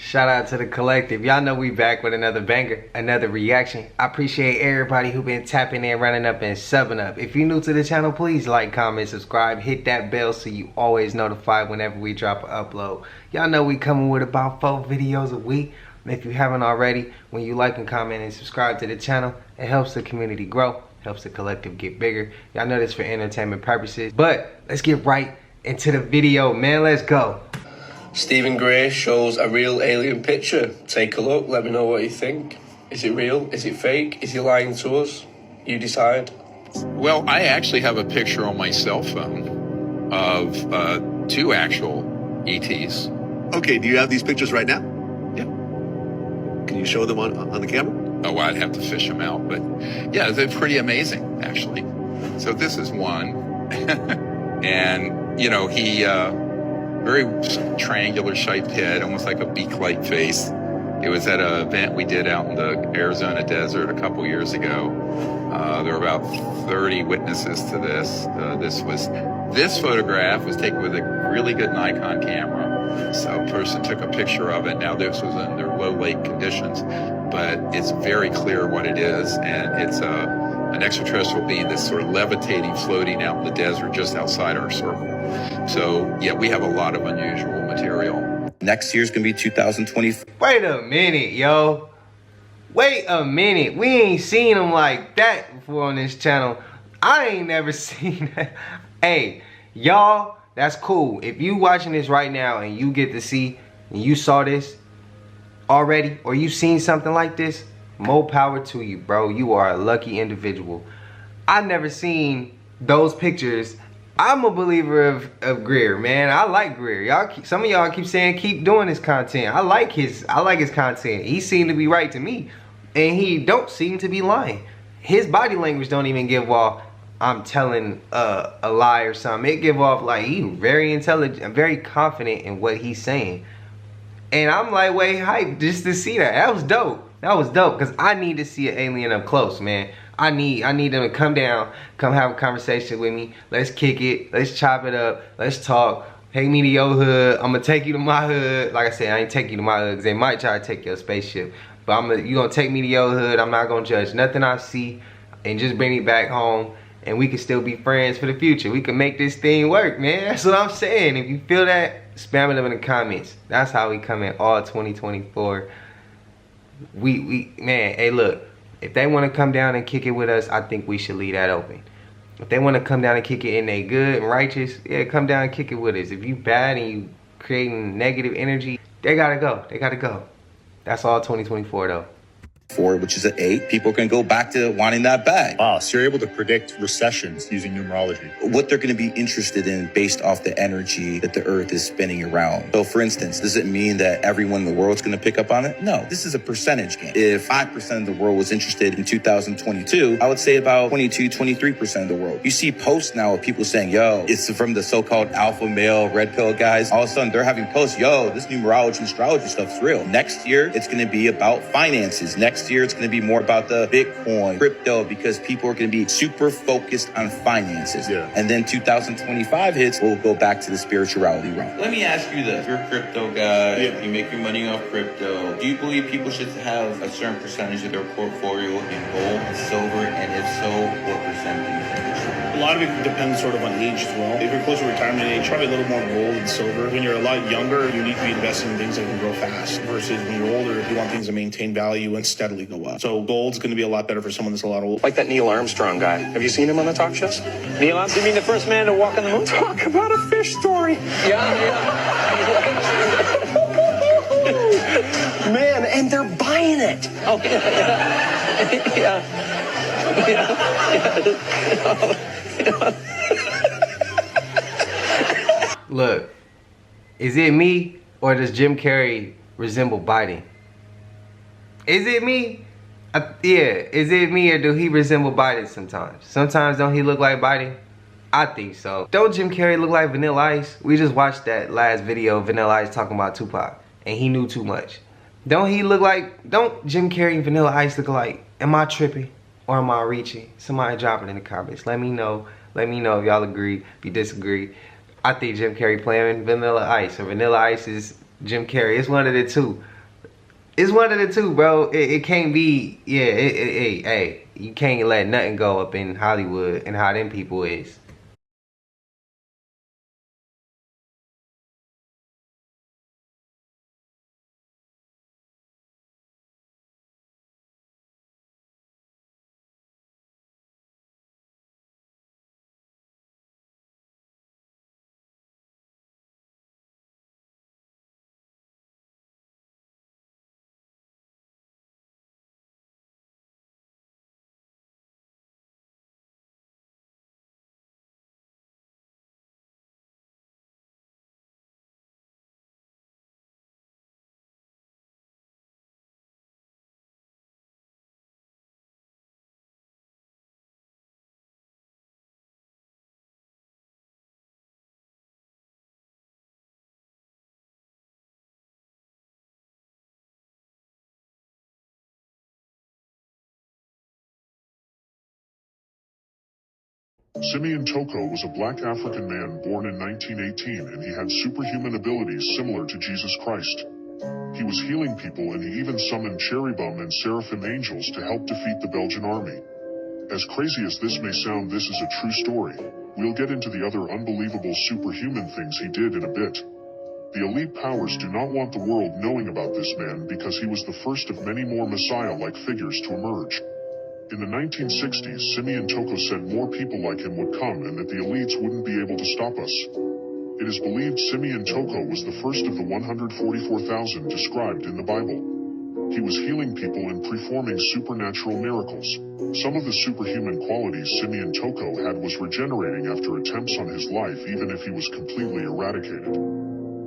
Shout out to the collective. Y'all know we back with another banger, another reaction. I appreciate everybody who been tapping in, running up, and subbing up. If you're new to the channel, please like, comment, subscribe, hit that bell so you always notified whenever we drop an upload. Y'all know we coming with about 4 videos a week. And if you haven't already, when you like and comment and subscribe to the channel, it helps the community grow, helps the collective get bigger. Y'all know this for entertainment purposes. But let's get right into the video, man. Let's go. Stephen Gray shows a real alien picture. Take a look, let me know what you think. Is it real? Is it fake? Is he lying to us? You decide. Well, I actually have a picture on my cell phone of 2 actual ETs. Okay, do you have these pictures right now? Yeah. Can you show them on the camera? Oh, I'd have to fish them out, but yeah, they're pretty amazing, actually. So this is one, and you know, he, very triangular shaped head, almost like a beak-like face. It was at an event we did out in the Arizona desert a couple years ago. There were about 30 witnesses to this. This photograph was taken with a really good Nikon camera. So a person took a picture of it. Now this was under low light conditions, but it's very clear what it is, and it's an extraterrestrial being that's sort of levitating, floating out in the desert just outside our circle. So yeah, we have a lot of unusual material. Next year's gonna be 2020. Wait a minute, yo. Wait a minute. We ain't seen them like that before on this channel. I ain't never seen that. Hey, y'all, that's cool. If you watching this right now and you get to see, and you saw this already, or you seen something like this, more power to you, bro. You are a lucky individual. I've never seen those pictures. I'm a believer of Greer, man. I like Greer. Some of y'all keep saying keep doing his content. I like his content. He seemed to be right to me, and he don't seem to be lying. His body language don't even give off I'm telling a lie or something. It give off like he very intelligent and very confident in what he's saying. And I'm like way hyped just to see that. That was dope. That was dope because I need to see an alien up close, man. I need them to come down, come have a conversation with me. Let's kick it. Let's chop it up. Let's talk. Take me to your hood. I'm gonna take you to my hood. Like I said, I ain't take you to my hood because they might try to take your spaceship. But you gonna take me to your hood. I'm not gonna judge nothing I see, and just bring me back home. And we can still be friends for the future. We can make this thing work, man. That's what I'm saying. If you feel that, spam it up in the comments. That's how we come in all 2024. Man, hey, look. If they want to come down and kick it with us, I think we should leave that open. If they want to come down and kick it and they good and righteous, yeah, come down and kick it with us. If you bad and you creating negative energy, they gotta go. They gotta go. That's all 2024 though. Which is an 8, people can go back to wanting that back. Wow, so you're able to predict recessions using numerology. What they're going to be interested in based off the energy that the earth is spinning around. So for instance, does it mean that everyone in the world's going to pick up on it? No, this is a percentage game. If 5% of the world was interested in 2022, I would say about 23% of the world. You see posts now of people saying, yo, it's from the so-called alpha male, red pill guys. All of a sudden they're having posts, yo, this numerology, astrology stuff's real. Next year, it's going to be about finances. Next year, it's going to be more about the Bitcoin, crypto, because people are going to be super focused on finances. Yeah. And then 2025 hits, we'll go back to the spirituality realm. Let me ask you this. You're a crypto guy. Yeah. You make your money off crypto. Do you believe people should have a certain percentage of their portfolio in gold and silver? And if so, what percent do you think it should be? A lot of it depends sort of on age as well. If you're closer to retirement age, probably a little more gold and silver. When you're a lot younger, you need to be investing in things that can grow fast versus when you're older, you want things to maintain value and steadily go up. So gold's going to be a lot better for someone that's a lot older. Like that Neil Armstrong guy. Have you seen him on the talk shows? Neil Armstrong? You mean the first man to walk on the moon? Talk about a fish story. Yeah. Man, and they're buying it. Oh, yeah. Look, is it me or does Jim Carrey resemble Biden? Is it me? Is it me or do he resemble Biden sometimes? Sometimes don't he look like Biden? I think so. Don't Jim Carrey look like Vanilla Ice? We just watched that last video of Vanilla Ice talking about Tupac and he knew too much. Don't Jim Carrey and Vanilla Ice look alike? Am I tripping or am I reaching? Somebody drop it in the comments. Let me know. Let me know if y'all agree, if you disagree. I think Jim Carrey playing Vanilla Ice or Vanilla Ice is Jim Carrey. It's one of the two. It's one of the two, bro. It can't be. Yeah, hey, you can't let nothing go up in Hollywood and how them people is. Simeon Toco was a black African man born in 1918, and he had superhuman abilities similar to Jesus Christ. He was healing people, and he even summoned cherubim and seraphim angels to help defeat the Belgian army. As crazy as this may sound, this is a true story. We'll get into the other unbelievable superhuman things he did in a bit. The elite powers do not want the world knowing about this man because he was the first of many more Messiah-like figures to emerge. In the 1960s, Simeon Toco said more people like him would come and that the elites wouldn't be able to stop us. It is believed Simeon Toco was the first of the 144,000 described in the Bible. He was healing people and performing supernatural miracles. Some of the superhuman qualities Simeon Toco had was regenerating after attempts on his life, even if he was completely eradicated.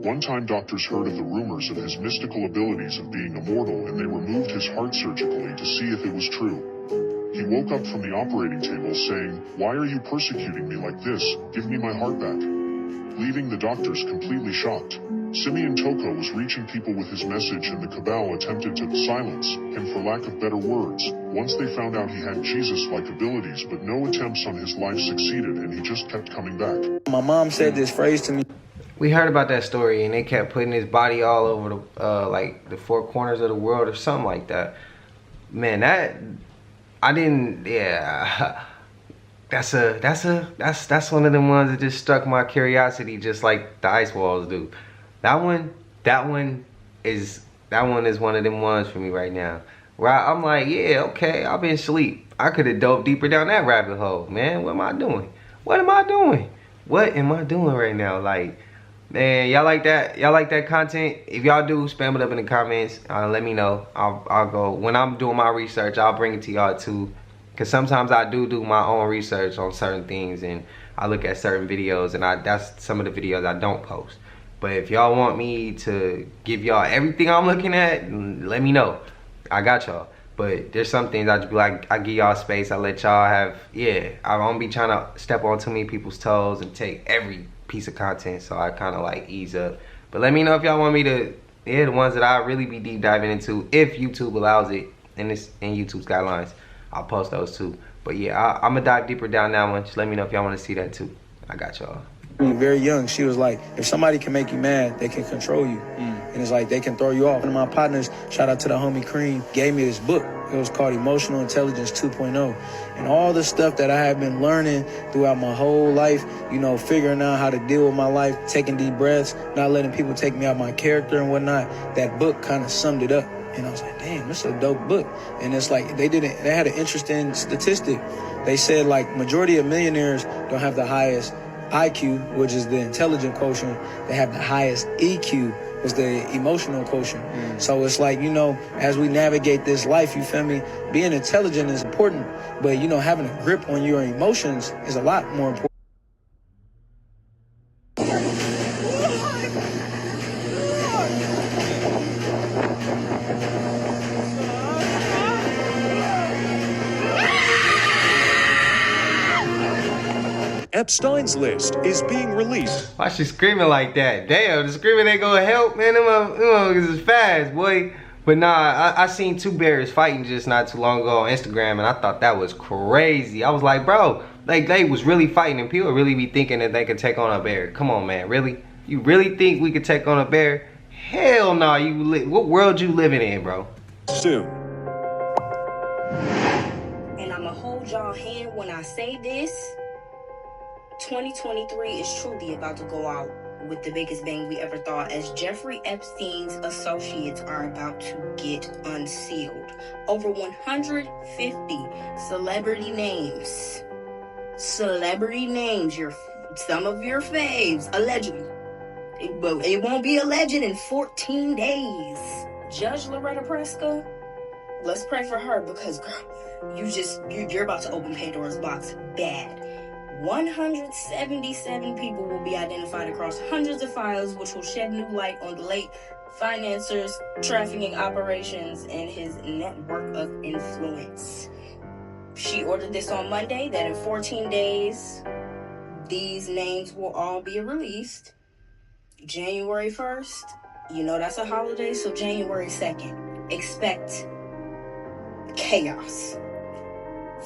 One time doctors heard of the rumors of his mystical abilities of being immortal, and they removed his heart surgically to see if it was true. He woke up from the operating table saying, "Why are you persecuting me like this? Give me my heart back," leaving the doctors completely shocked. Simeon Toco was reaching people with his message, and the cabal attempted to silence him for lack of better words. Once they found out he had Jesus-like abilities, but no attempts on his life succeeded, and he just kept coming back. My mom said this phrase to me. We heard about that story, and they kept putting his body all over the like the four corners of the world or something like that. Man, that I didn't. Yeah, that's one of them ones that just struck my curiosity, just like the ice walls do. That one is one of them ones for me right now. Where I'm like, yeah, okay, I've been asleep. I could have dove deeper down that rabbit hole, man. What am I doing? What am I doing? What am I doing right now? Like, man, y'all like that? Y'all like that content? If y'all do, spam it up in the comments. Let me know. I'll go. When I'm doing my research, I'll bring it to y'all too. Because sometimes I do my own research on certain things, and I look at certain videos, and that's some of the videos I don't post. But if y'all want me to give y'all everything I'm looking at, let me know. I got y'all. But there's some things I just be like, I give y'all space. I let y'all have, yeah. I don't be trying to step on too many people's toes and take every piece of content. So I kind of like ease up. But let me know if y'all want me to, yeah, the ones that I really be deep diving into, if YouTube allows it, and it's in YouTube's guidelines. I'll post those too. But yeah, I'm gonna dive deeper down that one. Just let me know if y'all want to see that too. I got y'all. Very young, she was like, if somebody can make you mad, they can control you. And it's like, they can throw you off. One of my partners, shout out to the homie Cream, gave me this book. It was called Emotional Intelligence 2.0. And all the stuff that I have been learning throughout my whole life, you know, figuring out how to deal with my life, taking deep breaths, not letting people take me out my character and whatnot, that book kind of summed it up. And I was like, damn, this is a dope book. And it's like, they had an interesting statistic. They said like majority of millionaires don't have the highest IQ, which is the intelligent quotient. They have the highest EQ, was the emotional quotient. So it's like, you know, as we navigate this life, you feel me, being intelligent is important, but you know, having a grip on your emotions is a lot more important. Epstein's list is being released. Why she screaming like that? Damn, the screaming ain't gonna help, man. Them motherfuckers is fast, boy. But nah, I seen two bears fighting just not too long ago on Instagram, and I thought that was crazy. I was like, bro, like they was really fighting, and people really be thinking that they could take on a bear. Come on, man, really? You really think we could take on a bear? Hell no, what world you living in, bro? Soon. And I'ma hold y'all hand when I say this. 2023 is truly about to go out with the biggest bang we ever thought, as Jeffrey Epstein's associates are about to get unsealed. Over 150 celebrity names. Celebrity names, some of your faves, allegedly. It won't be alleged in 14 days. Judge Loretta Preska, let's pray for her, because girl, you're about to open Pandora's box bad. 177 people will be identified across hundreds of files, which will shed new light on the late financiers, trafficking operations, and his network of influence. She ordered this on Monday, that in 14 days, these names will all be released. January 1st, you know that's a holiday, so January 2nd, expect chaos.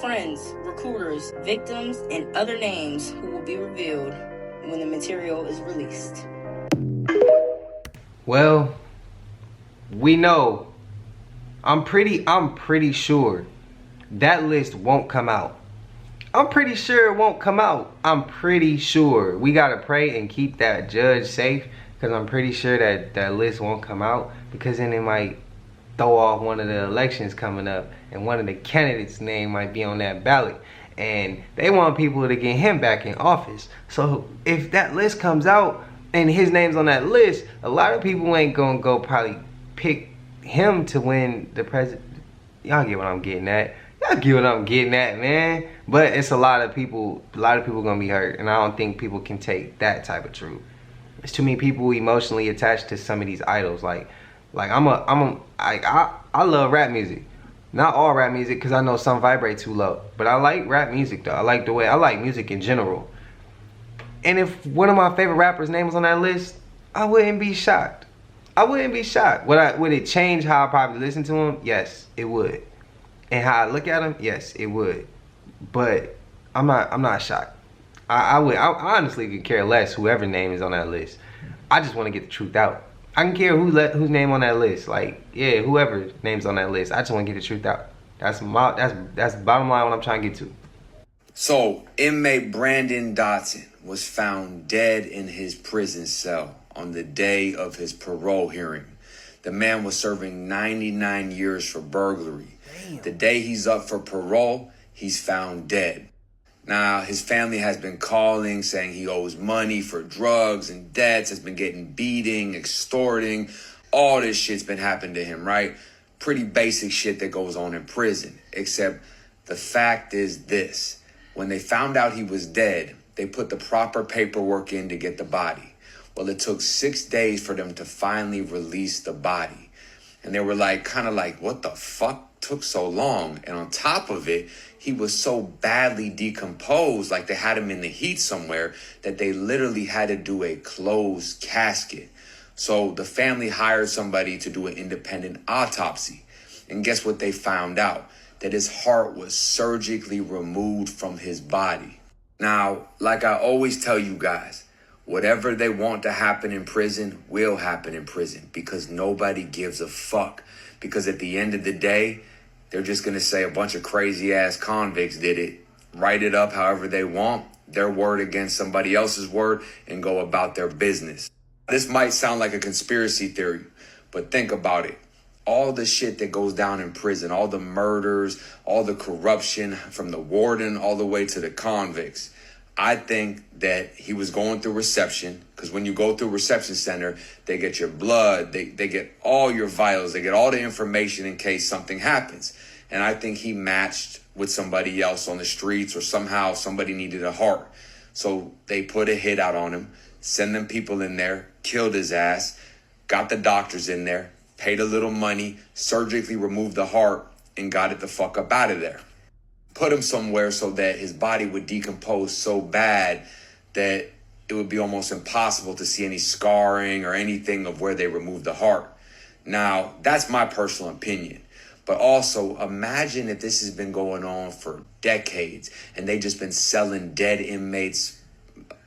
Friends, recruiters, victims, and other names who will be revealed when the material is released. Well, we know. I'm pretty sure that list won't come out. I'm pretty sure it won't come out. I'm pretty sure. We gotta pray and keep that judge safe, because I'm pretty sure that list won't come out, because then it might throw off one of the elections coming up, and one of the candidates' name might be on that ballot, and they want people to get him back in office. So if that list comes out and his name's on that list, a lot of people ain't gonna go probably pick him to win the president. Y'all get what I'm getting at. Y'all get what I'm getting at, man. But it's a lot of people gonna be hurt, and I don't think people can take that type of truth. There's too many people emotionally attached to some of these idols. Like I love rap music. Not all rap music, because I know some vibrate too low. But I like rap music though. I like music in general. And if one of my favorite rappers' name was on that list, I wouldn't be shocked. I wouldn't be shocked. Would it change how I probably listen to him? Yes, it would. And how I look at him? Yes, it would. But I'm not shocked. I honestly could care less whoever name is on that list. I just want to get the truth out. I can care whose name on that list. Like, yeah, whoever name's on that list. I just want to get the truth out. That's the bottom line what I'm trying to get to. So, inmate Brandon Dotson was found dead in his prison cell on the day of his parole hearing. The man was serving 99 years for burglary. Damn. The day he's up for parole, he's found dead. Now, his family has been calling, saying he owes money for drugs and debts, has been getting beating, extorting. All this shit's been happening to him, right? Pretty basic shit that goes on in prison. Except the fact is this. When they found out he was dead, they put the proper paperwork in to get the body. Well, it took 6 days for them to finally release the body. And they were kind of like, what the fuck took so long? And on top of it, he was so badly decomposed, like they had him in the heat somewhere, that they literally had to do a closed casket. So the family hired somebody to do an independent autopsy. And guess what they found out? That his heart was surgically removed from his body. Now, like I always tell you guys, whatever they want to happen in prison will happen in prison, because nobody gives a fuck. Because at the end of the day, they're just going to say a bunch of crazy ass convicts did it, write it up however they want, their word against somebody else's word, and go about their business. This might sound like a conspiracy theory, but think about it. All the shit that goes down in prison, all the murders, all the corruption, from the warden all the way to the convicts. I think that he was going through reception, because when you go through reception center, they get your blood, they get all your vitals, they get all the information in case something happens. And I think he matched with somebody else on the streets, or somehow somebody needed a heart. So they put a hit out on him, send them people in there, killed his ass, got the doctors in there, paid a little money, surgically removed the heart, and got it the fuck up out of there. Put him somewhere so that his body would decompose so bad that it would be almost impossible to see any scarring or anything of where they removed the heart. Now, that's my personal opinion. But also, imagine if this has been going on for decades and they just been selling dead inmates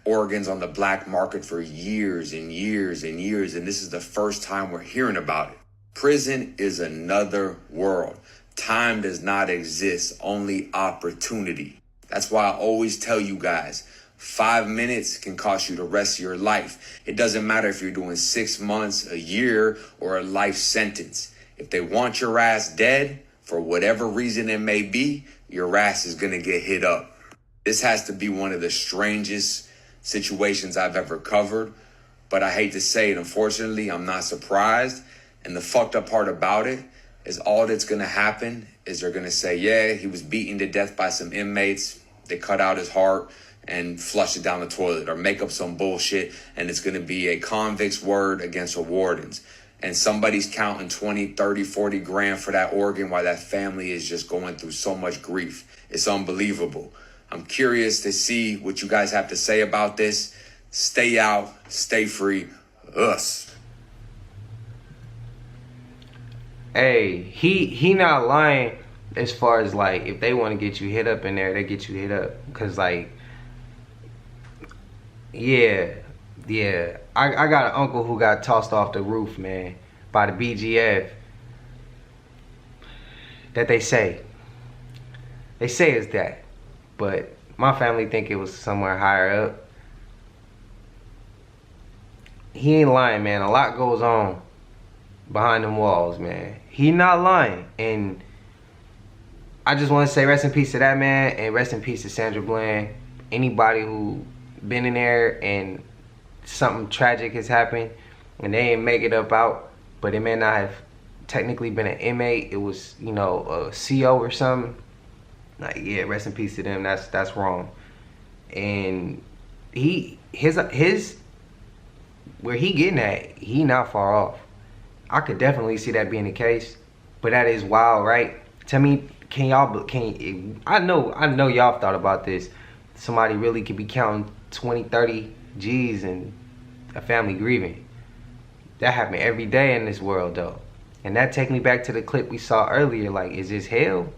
organs on the black market for years and years and years, and this is the first time we're hearing about it. Prison is another world. Time does not exist, only opportunity. That's why I always tell you guys, 5 minutes can cost you the rest of your life. It doesn't matter if you're doing 6 months, a year, or a life sentence. If they want your ass dead, for whatever reason it may be, your ass is gonna get hit up. This has to be one of the strangest situations I've ever covered, but I hate to say it, unfortunately, I'm not surprised. And the fucked up part about it is all that's gonna happen is they're gonna say, yeah, he was beaten to death by some inmates. They cut out his heart and flush it down the toilet, or make up some bullshit, and it's gonna be a convict's word against a warden's. And somebody's counting 20, 30, 40 grand for that organ while that family is just going through so much grief. It's unbelievable. I'm curious to see what you guys have to say about this. Stay out, stay free, us. Hey, he not lying as far as like, if they want to get you hit up in there, they get you hit up. Cause like, yeah. I got an uncle who got tossed off the roof, man, by the BGF. That they say it's that, but my family think it was somewhere higher up. He ain't lying, man. A lot goes on behind them walls, man. He not lying. And I just want to say rest in peace to that man, and rest in peace to Sandra Bland. Anybody who been in there and something tragic has happened and they ain't make it up out, but it may not have technically been an inmate, it was, you know, a CO or something. Like, yeah, rest in peace to them. That's wrong. And his where he getting at, he not far off. I could definitely see that being the case, but that is wild, right? Tell me, I know y'all thought about this. Somebody really could be counting 20, 30 G's and a family grieving. That happen every day in this world, though. And that take me back to the clip we saw earlier. Like, is this hell?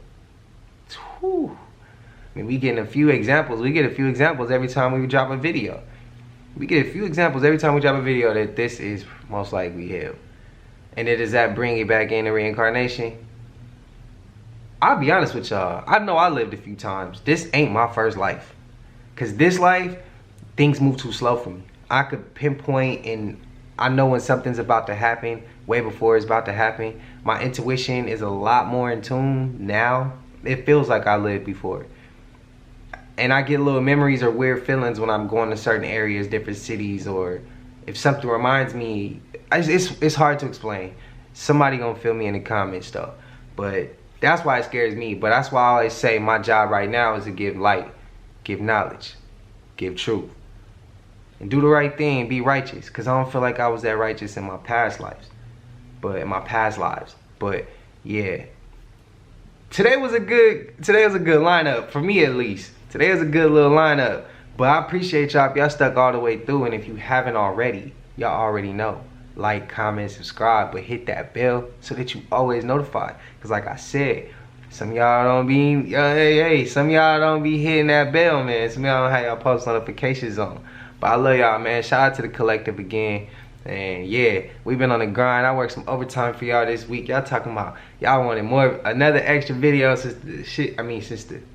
Whew. I mean, we get a few examples. We get a few examples every time we drop a video. We get a few examples every time we drop a video that this is most likely hell. And then does that bring it back into reincarnation? I'll be honest with y'all. I know I lived a few times. This ain't my first life. Because this life, things move too slow for me. I could pinpoint, and I know when something's about to happen way before it's about to happen. My intuition is a lot more in tune now. It feels like I lived before. And I get little memories or weird feelings when I'm going to certain areas, different cities, or if something reminds me. It's hard to explain. Somebody gonna feel me in the comments though. But that's why it scares me. But that's why I always say my job right now is to give light, give knowledge, give truth, and do the right thing, be righteous. Cause I don't feel like I was that righteous in my past lives. But yeah. Today was a good lineup, for me at least. Today was a good little lineup. But I appreciate y'all if y'all stuck all the way through. And if you haven't already, y'all already know. Like, comment, subscribe, but hit that bell so that you always notified. Cause like I said, some of y'all don't be, some of y'all don't be hitting that bell, man. Some of y'all don't have y'all post notifications on. But I love y'all, man. Shout out to the collective again. And yeah, we've been on the grind. I worked some overtime for y'all this week. Y'all talking about y'all wanted another extra video since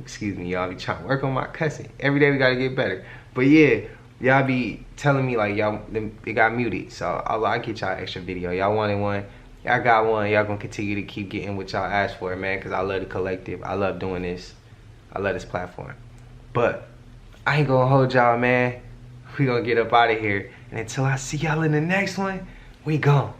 excuse me, y'all be trying to work on my cussing. Every day we gotta get better. But yeah, y'all be telling me like y'all, it got muted. So I'll get y'all extra video. Y'all wanted one. Y'all got one. Y'all gonna continue to keep getting what y'all asked for, man. Cause I love the collective. I love doing this. I love this platform. But I ain't gonna hold y'all, man. We gonna get up out of here. And until I see y'all in the next one, we gone.